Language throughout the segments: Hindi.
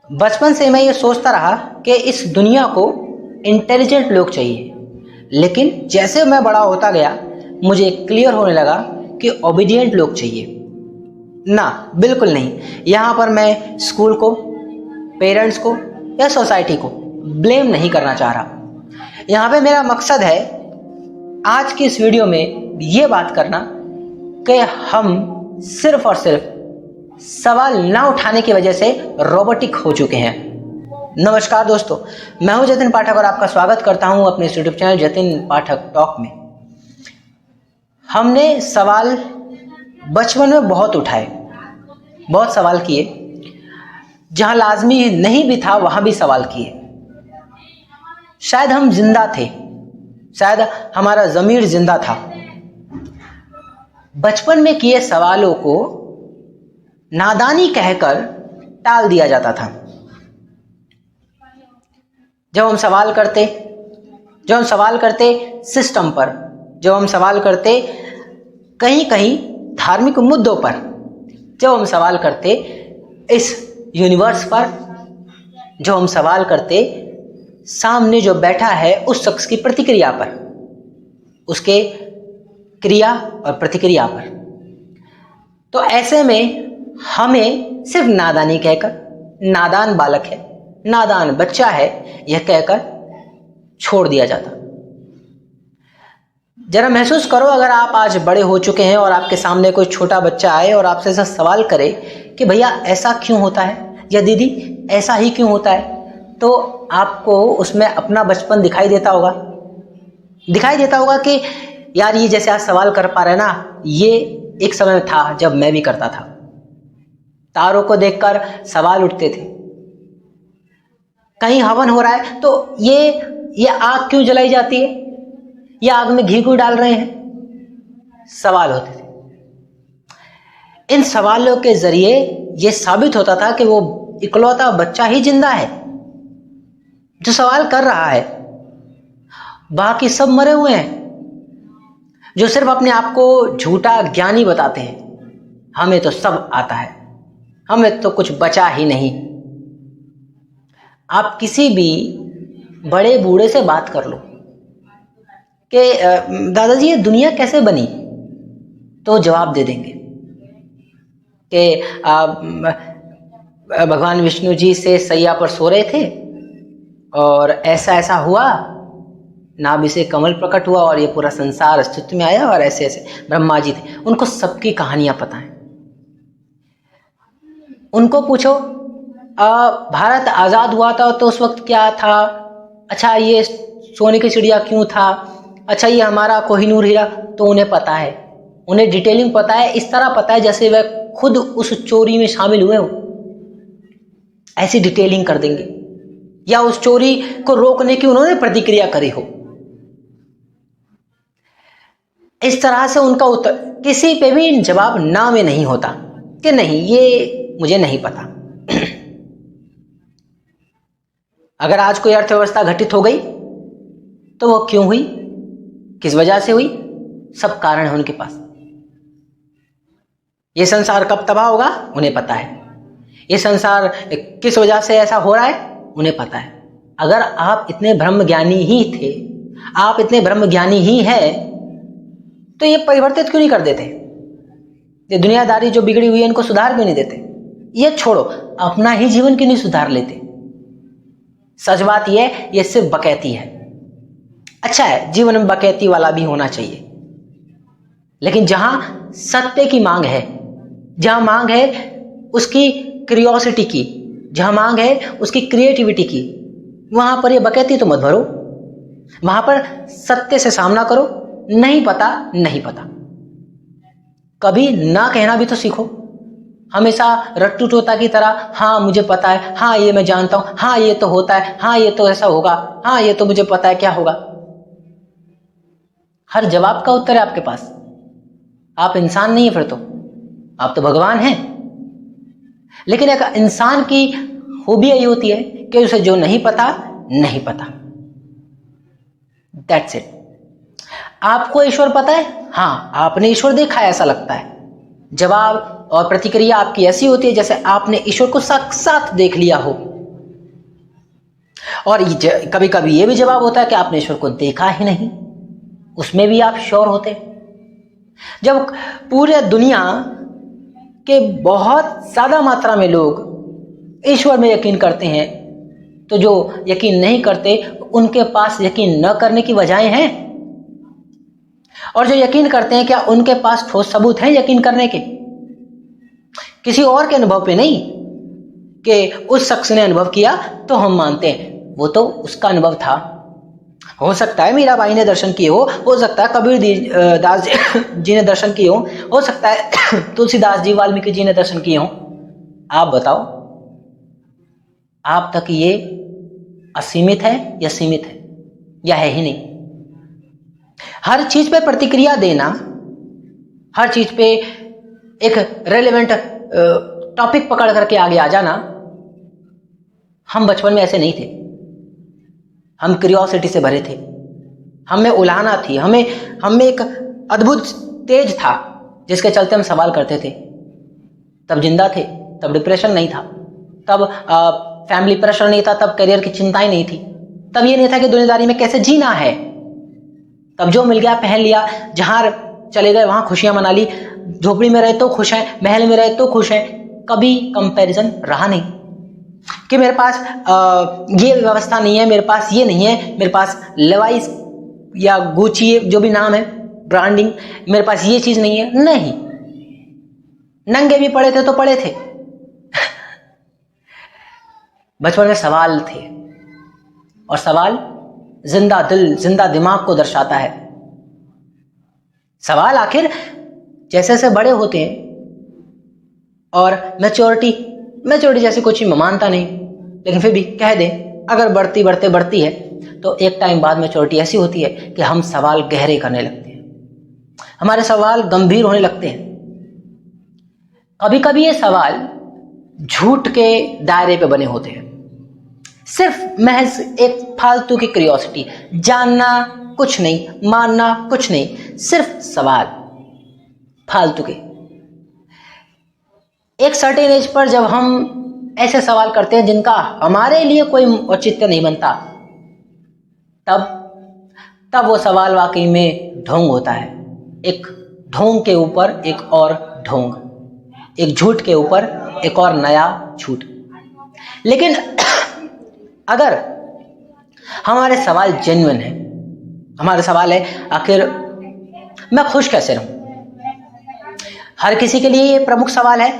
बचपन से मैं ये सोचता रहा कि इस दुनिया को इंटेलिजेंट लोग चाहिए, लेकिन जैसे मैं बड़ा होता गया मुझे क्लियर होने लगा कि ओबीडिएंट लोग चाहिए। ना, बिल्कुल नहीं। यहाँ पर मैं स्कूल को, पेरेंट्स को या सोसाइटी को ब्लेम नहीं करना चाह रहा। यहाँ पे मेरा मकसद है आज की इस वीडियो में ये बात करना कि हम सिर्फ और सिर्फ सवाल ना उठाने की वजह से रोबोटिक हो चुके हैं। नमस्कार दोस्तों, मैं हूं जतिन पाठक और आपका स्वागत करता हूं अपने यूट्यूब चैनल जतिन पाठक टॉक में। हमने सवाल बचपन में बहुत उठाए, बहुत सवाल किए, जहां लाजमी नहीं भी था वहां भी सवाल किए। शायद हम जिंदा थे, शायद हमारा ज़मीर जिंदा था। बचपन में किए सवालों को नादानी कहकर टाल दिया जाता था। जब हम सवाल करते सिस्टम पर, जब हम सवाल करते कहीं कहीं धार्मिक मुद्दों पर, जब हम सवाल करते इस यूनिवर्स पर, जो हम सवाल करते सामने जो बैठा है उस शख्स की प्रतिक्रिया पर, उसके क्रिया और प्रतिक्रिया पर, तो ऐसे में हमें सिर्फ नादानी कहकर, नादान बालक है, नादान बच्चा है, यह कहकर छोड़ दिया जाता। जरा महसूस करो, अगर आप आज बड़े हो चुके हैं और आपके सामने कोई छोटा बच्चा आए और आपसे ऐसा सवाल करे कि भैया ऐसा क्यों होता है या दीदी ऐसा ही क्यों होता है, तो आपको उसमें अपना बचपन दिखाई देता होगा कि यार ये जैसे आज सवाल कर पा रहे ना, ये एक समय था जब मैं भी करता था। तारों को देखकर सवाल उठते थे, कहीं हवन हो रहा है तो ये आग क्यों जलाई जाती है, ये आग में घी क्यों डाल रहे हैं, सवाल होते थे। इन सवालों के जरिए यह साबित होता था कि वो इकलौता बच्चा ही जिंदा है जो सवाल कर रहा है, बाकी सब मरे हुए हैं जो सिर्फ अपने आप को झूठा ज्ञानी बताते हैं। हमें तो सब आता है, हमें तो कुछ बचा ही नहीं। आप किसी भी बड़े बूढ़े से बात कर लो कि दादाजी ये दुनिया कैसे बनी, तो जवाब दे देंगे कि भगवान विष्णु जी से सैया पर सो रहे थे और ऐसा ऐसा हुआ, नाभि से कमल प्रकट हुआ और ये पूरा संसार अस्तित्व में आया, और ऐसे ऐसे ब्रह्मा जी थे। उनको सबकी कहानियां पता हैं। उनको पूछो भारत आज़ाद हुआ था तो उस वक्त क्या था, अच्छा ये सोने की चिड़िया क्यों था, अच्छा ये हमारा कोहिनूर हीरा, तो उन्हें पता है, उन्हें डिटेलिंग पता है, इस तरह पता है जैसे वह खुद उस चोरी में शामिल हुए हो। ऐसी डिटेलिंग कर देंगे, या उस चोरी को रोकने की उन्होंने प्रतिक्रिया करी हो। इस तरह से उनका उत्तर किसी पे भी जवाब ना में नहीं होता कि नहीं ये मुझे नहीं पता। अगर आज कोई अर्थव्यवस्था घटित हो गई तो वो क्यों हुई, किस वजह से हुई, सब कारण है उनके पास। ये संसार कब तबाह होगा उन्हें पता है, ये संसार किस वजह से ऐसा हो रहा है उन्हें पता है। अगर आप इतने ब्रह्मज्ञानी ही थे, आप इतने ब्रह्मज्ञानी ही हैं, तो ये परिवर्तित क्यों नहीं कर देते, ये दुनियादारी जो बिगड़ी हुई है इनको सुधार क्यों नहीं देते, ये छोड़ो अपना ही जीवन क्यों नहीं सुधार लेते। सच बात ये सिर्फ बकैती है। अच्छा है, जीवन में बकैती वाला भी होना चाहिए, लेकिन जहां सत्य की मांग है, जहां मांग है उसकी क्यूरियोसिटी की, जहां मांग है उसकी क्रिएटिविटी की, वहां पर ये बकैती तो मत भरो, वहां पर सत्य से सामना करो। नहीं पता, नहीं पता, कभी ना कहना भी तो सीखो। हमेशा रट्टू तोता की तरह हाँ मुझे पता है, हाँ ये मैं जानता हूं, हाँ ये तो होता है, हाँ ये तो ऐसा होगा, हाँ ये तो मुझे पता है क्या होगा। हर जवाब का उत्तर है आपके पास। आप इंसान नहीं है फिर तो, आप तो भगवान हैं। लेकिन एक इंसान की खूबी यही होती है कि उसे जो नहीं पता नहीं पता, दैट्स इट। आपको ईश्वर पता है, हाँ आपने ईश्वर देखा है, ऐसा लगता है। जवाब और प्रतिक्रिया आपकी ऐसी होती है जैसे आपने ईश्वर को साक्षात देख लिया हो, और कभी कभी ये भी जवाब होता है कि आपने ईश्वर को देखा ही नहीं, उसमें भी आप श्योर होते। जब पूरे दुनिया के बहुत ज्यादा मात्रा में लोग ईश्वर में यकीन करते हैं, तो जो यकीन नहीं करते उनके पास यकीन न करने की वजहें हैं, और जो यकीन करते हैं क्या उनके पास ठोस सबूत है यकीन करने के? किसी और के अनुभव पे नहीं कि उस शख्स ने अनुभव किया तो हम मानते हैं, वो तो उसका अनुभव था। हो सकता है मीराबाई ने दर्शन किए हो सकता है कबीर दास जी ने दर्शन किए हो सकता है तुलसीदास जी वाल्मीकि जी ने दर्शन किए हो। आप बताओ, आप तक ये असीमित है या सीमित है, या है ही नहीं? हर चीज पे प्रतिक्रिया देना, हर चीज पे एक रेलेवेंट टॉपिक पकड़ करके आगे आ जाना, हम बचपन में ऐसे नहीं थे। हम क्यूरियोसिटी से भरे थे, हमें उलाहना थी, हमें एक अद्भुत तेज था जिसके चलते हम सवाल करते थे। तब जिंदा थे, तब डिप्रेशन नहीं था, तब फैमिली प्रेशर नहीं था, तब करियर की चिंताएं नहीं थी, तब ये नहीं था कि दुनियादारी में कैसे जीना है। तब जो मिल गया पहन लिया, जहां चले गए वहां खुशियां मना ली, झोपड़ी में रहे तो खुश हैं, महल में रहे तो खुश हैं। कभी कंपैरिजन रहा नहीं कि मेरे पास ये व्यवस्था नहीं है, मेरे पास ये नहीं है, मेरे पास लेवाइस या गुची जो भी नाम है ब्रांडिंग, मेरे पास ये चीज नहीं है। नहीं, नंगे भी पड़े थे तो पड़े थे। बचपन में सवाल थे, और सवाल जिंदा दिल जिंदा दिमाग को दर्शाता है। सवाल आखिर जैसे जैसे बड़े होते हैं, और मैच्योरिटी जैसी कुछ चीज मैं मानता नहीं, लेकिन फिर भी कह दें अगर बढ़ती है तो एक टाइम बाद मैच्योरिटी ऐसी होती है कि हम सवाल गहरे करने लगते हैं, हमारे सवाल गंभीर होने लगते हैं। कभी कभी ये सवाल झूठ के दायरे पे बने होते हैं, सिर्फ महज एक फालतू की क्यूरियोसिटी, जानना कुछ नहीं, मानना कुछ नहीं, सिर्फ सवाल फालतू के। एक सर्टेन एज पर जब हम ऐसे सवाल करते हैं जिनका हमारे लिए कोई औचित्य नहीं बनता, तब वो सवाल वाकई में ढोंग होता है। एक ढोंग के ऊपर एक और ढोंग, एक झूठ के ऊपर एक और नया झूठ। लेकिन अगर हमारे सवाल जेन्युइन है, हमारे सवाल है आखिर मैं खुश कैसे रहूं, हर किसी के लिए ये प्रमुख सवाल है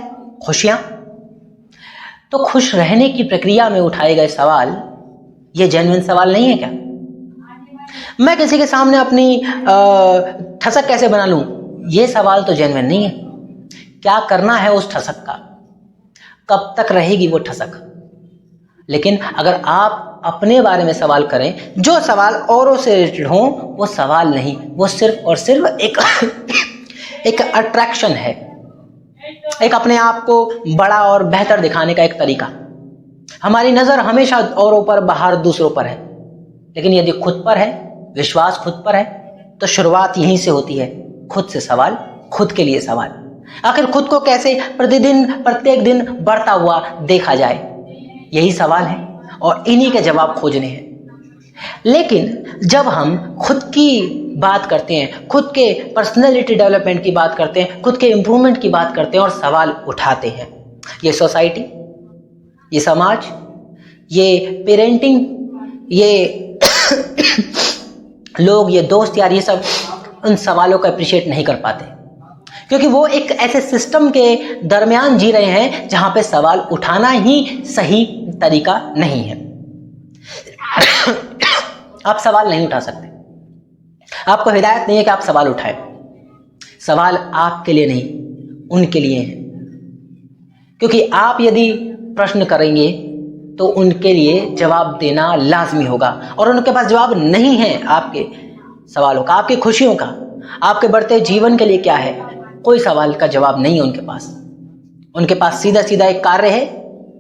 खुशियां, तो खुश रहने की प्रक्रिया में उठाए गए सवाल ये जेन्युइन सवाल नहीं है क्या? मैं किसी के सामने अपनी ठसक कैसे बना लूं, ये सवाल तो जेन्युइन नहीं है। क्या करना है उस ठसक का, कब तक रहेगी वो ठसक? लेकिन अगर आप अपने बारे में सवाल करें, जो सवाल औरों से रिलेटेड हो, वो सवाल नहीं, वो सिर्फ और सिर्फ एक अट्रैक्शन है, एक अपने आप को बड़ा और बेहतर दिखाने का एक तरीका। हमारी नजर हमेशा औरों पर, बाहर दूसरों पर है, लेकिन यदि खुद पर है, विश्वास खुद पर है, तो शुरुआत यहीं से होती है, खुद से सवाल, खुद के लिए सवाल। आखिर खुद को कैसे प्रतिदिन प्रत्येक दिन बढ़ता हुआ देखा जाए, यही सवाल है, और इन्हीं के जवाब खोजने हैं। लेकिन जब हम खुद की बात करते हैं, खुद के पर्सनैलिटी डेवलपमेंट की बात करते हैं, खुद के इंप्रूवमेंट की बात करते हैं और सवाल उठाते हैं, ये सोसाइटी, ये समाज, ये पेरेंटिंग, ये लोग, ये दोस्त यार, ये सब उन सवालों को अप्रिशिएट नहीं कर पाते, क्योंकि वो एक ऐसे सिस्टम के दरमियान जी रहे हैं जहां पे सवाल उठाना ही सही तरीका नहीं है। आप सवाल नहीं उठा सकते, आपको हिदायत नहीं है कि आप सवाल उठाएं। सवाल आपके लिए नहीं, उनके लिए है, क्योंकि आप यदि प्रश्न करेंगे तो उनके लिए जवाब देना लाजमी होगा, और उनके पास जवाब नहीं है आपके सवालों का, आपकी खुशियों का, आपके बढ़ते जीवन के लिए क्या है, कोई सवाल का जवाब नहीं है उनके पास। उनके पास सीधा सीधा एक कार्य है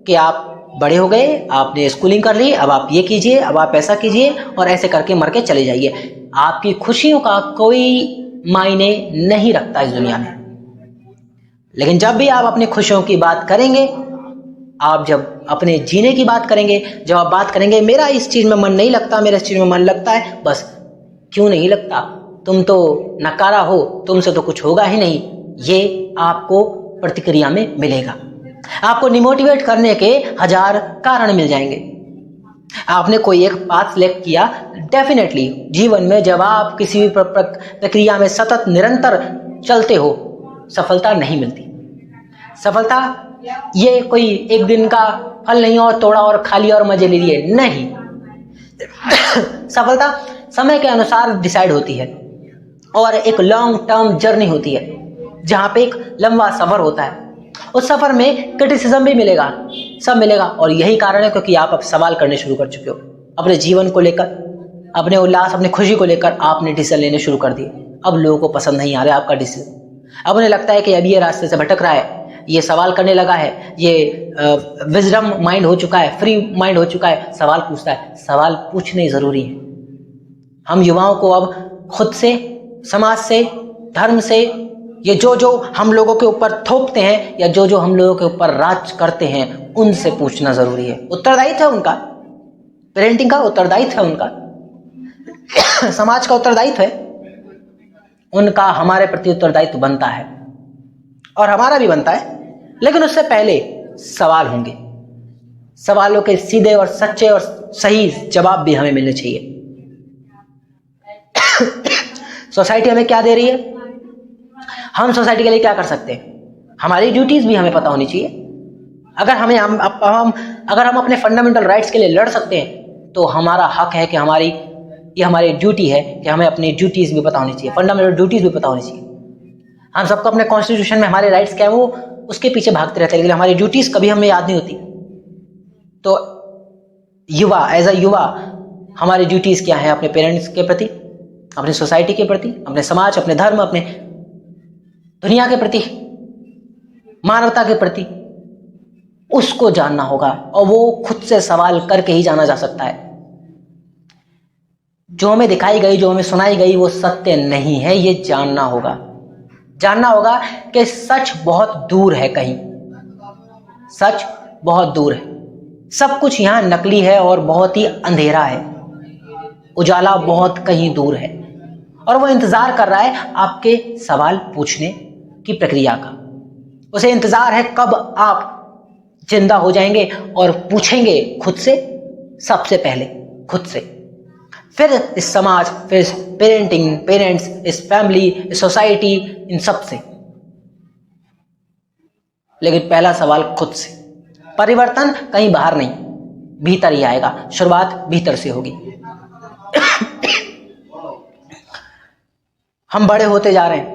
कि आप बड़े हो गए, आपने स्कूलिंग कर ली, अब आप ये कीजिए, अब आप ऐसा कीजिए, और ऐसे करके मर के चले जाइए। आपकी खुशियों का कोई मायने नहीं रखता इस दुनिया में। लेकिन जब भी आप अपनी खुशियों की बात करेंगे, आप जब अपने जीने की बात करेंगे, जब आप बात करेंगे मेरा इस चीज़ में मन नहीं लगता, मेरा इस चीज़ में मन लगता है, बस क्यों नहीं लगता, तुम तो नकारा हो, तुमसे तो कुछ होगा ही नहीं, ये आपको प्रतिक्रिया में मिलेगा। आपको डिमोटिवेट करने के 1000 कारण मिल जाएंगे। आपने कोई एक पाथ सिलेक्ट किया, डेफिनेटली जीवन में जब आप किसी भी प्रक्रिया में सतत निरंतर चलते हो, सफलता नहीं मिलती। सफलता ये कोई एक दिन का फल नहीं और तोड़ा और खा लिया और मजे ले लिए, नहीं। सफलता समय के अनुसार डिसाइड होती है और एक लॉन्ग टर्म जर्नी होती है, जहां पे एक लंबा सफर होता है। उस सफर में क्रिटिसिज्म भी मिलेगा, सब मिलेगा, और यही कारण है क्योंकि आप अब सवाल करने शुरू कर चुके हो अपने जीवन को लेकर, अपने उल्लास, अपने खुशी को लेकर आपने डिसीजन लेने शुरू कर दिए। अब लोगों को पसंद नहीं आ रहा है आपका डिसीजन। अब उन्हें लगता है कि अब ये रास्ते से भटक रहा है, ये सवाल करने लगा है, ये विजडम माइंड हो चुका है, फ्री माइंड हो चुका है, सवाल पूछता है। सवाल पूछने जरूरी है। हम युवाओं को अब खुद से, समाज से, धर्म से, ये जो हम लोगों के ऊपर थोपते हैं या जो हम लोगों के ऊपर राज करते हैं, उनसे पूछना जरूरी है। उत्तरदायित्व है उनका, पेरेंटिंग का उत्तरदायित्व है उनका, समाज का उत्तरदायित्व है उनका, हमारे प्रति उत्तरदायित्व बनता है और हमारा भी बनता है। लेकिन उससे पहले सवाल होंगे, सवालों के सीधे और सच्चे और सही जवाब भी हमें मिलने चाहिए। सोसाइटी हमें क्या दे रही है, हम सोसाइटी के लिए क्या कर सकते हैं, हमारी ड्यूटीज भी हमें पता होनी चाहिए। अगर हम अपने फंडामेंटल राइट्स के लिए लड़ सकते हैं तो हमारा हक है कि हमारी ड्यूटी है कि हमें अपनी ड्यूटीज भी पता होनी चाहिए, फंडामेंटल ड्यूटीज भी पता होनी चाहिए। हम सबको अपने कॉन्स्टिट्यूशन में हमारे राइट्स क्या है वो उसके पीछे भागते रहते हैं, लेकिन हमारी ड्यूटीज कभी हमें याद नहीं होती। तो एज अ युवा हमारी ड्यूटीज क्या है अपने पेरेंट्स के प्रति, अपनी सोसाइटी के प्रति, अपने समाज, अपने धर्म, अपने दुनिया के प्रति, मानवता के प्रति, उसको जानना होगा। और वो खुद से सवाल करके ही जाना जा सकता है। जो हमें दिखाई गई, जो हमें सुनाई गई, वो सत्य नहीं है, ये जानना होगा। जानना होगा कि सच बहुत दूर है, कहीं सच बहुत दूर है। सब कुछ यहां नकली है और बहुत ही अंधेरा है, उजाला बहुत कहीं दूर है, और वो इंतजार कर रहा है आपके सवाल पूछने की प्रक्रिया का। उसे इंतजार है कब आप जिंदा हो जाएंगे और पूछेंगे खुद से, सबसे पहले खुद से, फिर इस समाज, फिर इस पेरेंट्स, इस फैमिली, इस सोसाइटी, इन सब से। लेकिन पहला सवाल खुद से। परिवर्तन कहीं बाहर नहीं, भीतर ही आएगा। शुरुआत भीतर से होगी। हम बड़े होते जा रहे हैं,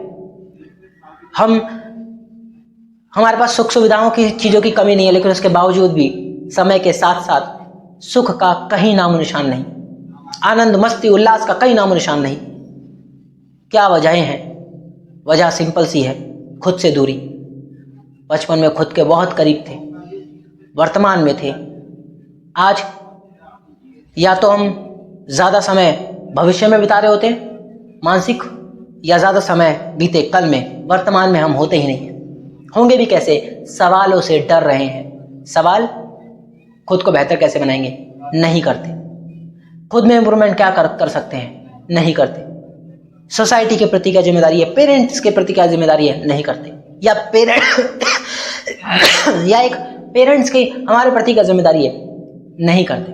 हमारे पास सुख सुविधाओं की चीजों की कमी नहीं है, लेकिन उसके बावजूद भी समय के साथ साथ सुख का कहीं नामो निशान नहीं, आनंद, मस्ती, उल्लास का कहीं नामो निशान नहीं। क्या वजहें हैं? वजह सिंपल सी है, खुद से दूरी। बचपन में खुद के बहुत करीब थे, वर्तमान में थे। आज या तो हम ज्यादा समय भविष्य में बिता रहे होते हैं मानसिक, या ज्यादा समय बीते कल में, वर्तमान में हम होते ही नहीं। होंगे भी कैसे? सवालों से डर रहे हैं। सवाल, खुद को बेहतर कैसे बनाएंगे? नहीं करते। खुद में इंप्रूवमेंट क्या कर सकते हैं? नहीं करते। सोसाइटी के प्रति क्या जिम्मेदारी है, पेरेंट्स के प्रति क्या जिम्मेदारी है? नहीं करते। या एक पेरेंट्स की हमारे प्रति क्या जिम्मेदारी है? नहीं करते।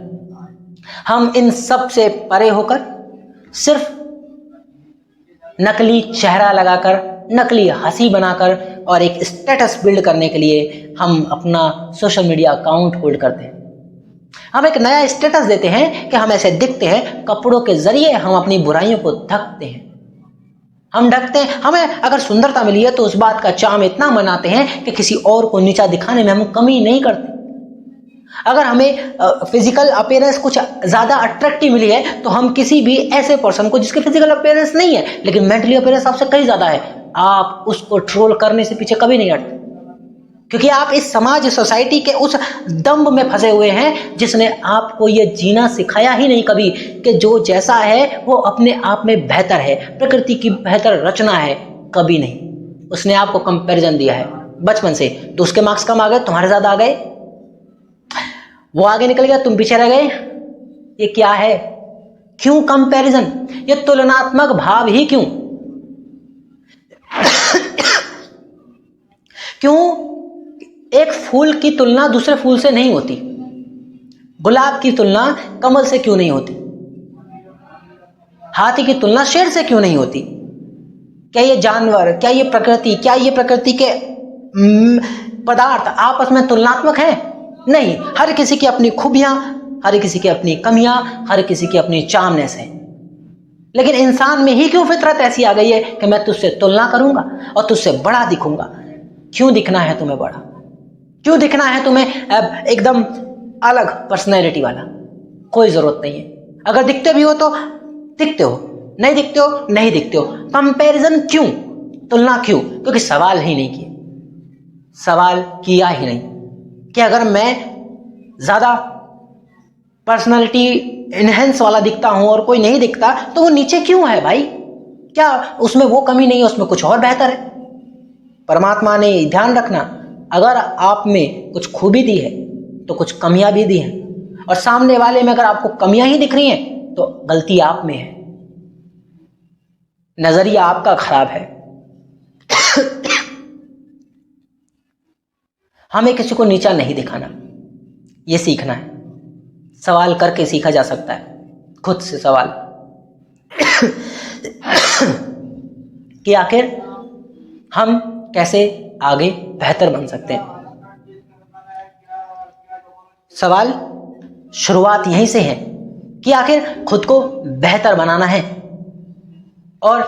हम इन सब से परे होकर सिर्फ नकली चेहरा लगाकर, नकली हंसी बनाकर और एक स्टेटस बिल्ड करने के लिए हम अपना सोशल मीडिया अकाउंट होल्ड करते हैं। हम एक नया स्टेटस देते हैं कि हम ऐसे दिखते हैं। कपड़ों के जरिए हम अपनी बुराइयों को ढकते हैं। हम ढकते हैं। हमें अगर सुंदरता मिली है तो उस बात का चाम इतना मनाते हैं कि किसी और को नीचा दिखाने में हम कमी नहीं करते। अगर हमें फिजिकल अपीयरेंस कुछ ज्यादा अट्रैक्टिव मिली है तो हम किसी भी ऐसे पर्सन को जिसके फिजिकल अपीयरेंस नहीं है लेकिन मेंटली अपीयरेंस आपसे कहीं ज्यादा है, आप उसको ट्रोल करने से पीछे कभी नहीं हटते, क्योंकि आप इस समाज, सोसाइटी के उस दंभ में फंसे हुए हैं जिसने आपको ये जीना सिखाया ही नहीं कभी कि जो जैसा है वो अपने आप में बेहतर है, प्रकृति की बेहतर रचना है। कभी नहीं। उसने आपको कंपैरिजन दिया है बचपन से, तो उसके मार्क्स कम आ गए, तुम्हारे ज्यादा आ गए, वो आगे निकल गया, तुम पीछे रह गए। ये क्या है? क्यों कंपैरिजन? ये तुलनात्मक भाव ही क्यों? क्यों एक फूल की तुलना दूसरे फूल से नहीं होती? गुलाब की तुलना कमल से क्यों नहीं होती? हाथी की तुलना शेर से क्यों नहीं होती? क्या ये जानवर, क्या ये प्रकृति, क्या ये प्रकृति के पदार्थ आपस में तुलनात्मक हैं? नहीं। हर किसी की अपनी खूबियां, हर किसी की अपनी कमियां, हर किसी की अपनी चार्मनेस है। लेकिन इंसान में ही क्यों फितरत ऐसी आ गई है कि मैं तुझसे तुलना करूंगा और तुझसे बड़ा दिखूंगा। क्यों दिखना है तुम्हें बड़ा? क्यों दिखना है तुम्हें एकदम अलग पर्सनैलिटी वाला? कोई जरूरत नहीं है। अगर दिखते भी हो तो दिखते हो, नहीं दिखते हो नहीं दिखते हो। कंपैरिजन क्यों? तुलना क्यों? क्योंकि सवाल ही नहीं किया, सवाल किया ही नहीं कि अगर मैं ज्यादा पर्सनालिटी इनहेंस वाला दिखता हूं और कोई नहीं दिखता तो वो नीचे क्यों है भाई? क्या उसमें वो कमी नहीं है, उसमें कुछ और बेहतर है? परमात्मा ने ध्यान रखना, अगर आप में कुछ खूबी दी है तो कुछ कमियां भी दी हैं, और सामने वाले में अगर आपको कमियां ही दिख रही हैं तो गलती आप में है, नजरिया आपका खराब है। हमें किसी को नीचा नहीं दिखाना, यह सीखना है। सवाल करके सीखा जा सकता है, खुद से सवाल कि आखिर हम कैसे आगे बेहतर बन सकते हैं। सवाल शुरुआत यहीं से है कि आखिर खुद को बेहतर बनाना है। और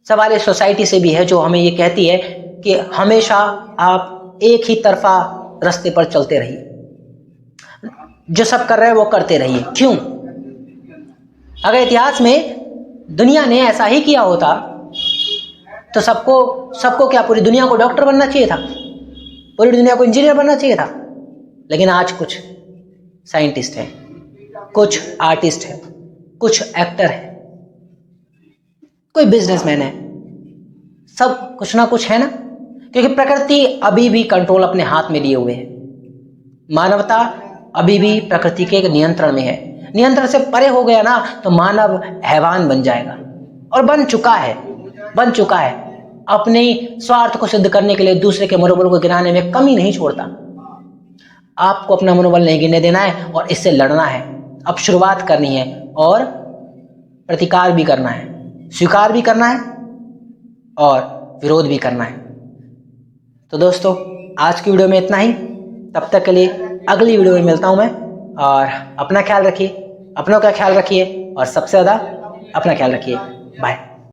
सवाल इस सोसाइटी से भी है जो हमें ये कहती है कि हमेशा आप एक ही तरफा रास्ते पर चलते रहिए, जो सब कर रहे हैं वो करते रहिए। क्यों? अगर इतिहास में दुनिया ने ऐसा ही किया होता तो सबको क्या, पूरी दुनिया को डॉक्टर बनना चाहिए था, पूरी दुनिया को इंजीनियर बनना चाहिए था। लेकिन आज कुछ साइंटिस्ट है, कुछ आर्टिस्ट है, कुछ एक्टर है, कोई बिजनेसमैन है, सब कुछ ना कुछ है ना। क्योंकि प्रकृति अभी भी कंट्रोल अपने हाथ में लिए हुए है। मानवता अभी भी प्रकृति के नियंत्रण में है। नियंत्रण से परे हो गया ना तो मानव हैवान बन जाएगा, और बन चुका है। अपने स्वार्थ को सिद्ध करने के लिए दूसरे के मनोबल को गिराने में कमी नहीं छोड़ता। आपको अपना मनोबल नहीं गिरने देना है और इससे लड़ना है। अब शुरुआत करनी है और प्रतिकार भी करना है, स्वीकार भी करना है और विरोध भी करना है। तो दोस्तों, आज की वीडियो में इतना ही। तब तक के लिए अगली वीडियो में मिलता हूं मैं। और अपना ख्याल रखिए, अपनों का ख्याल रखिए, और सबसे ज़्यादा अपना ख्याल रखिए। बाय।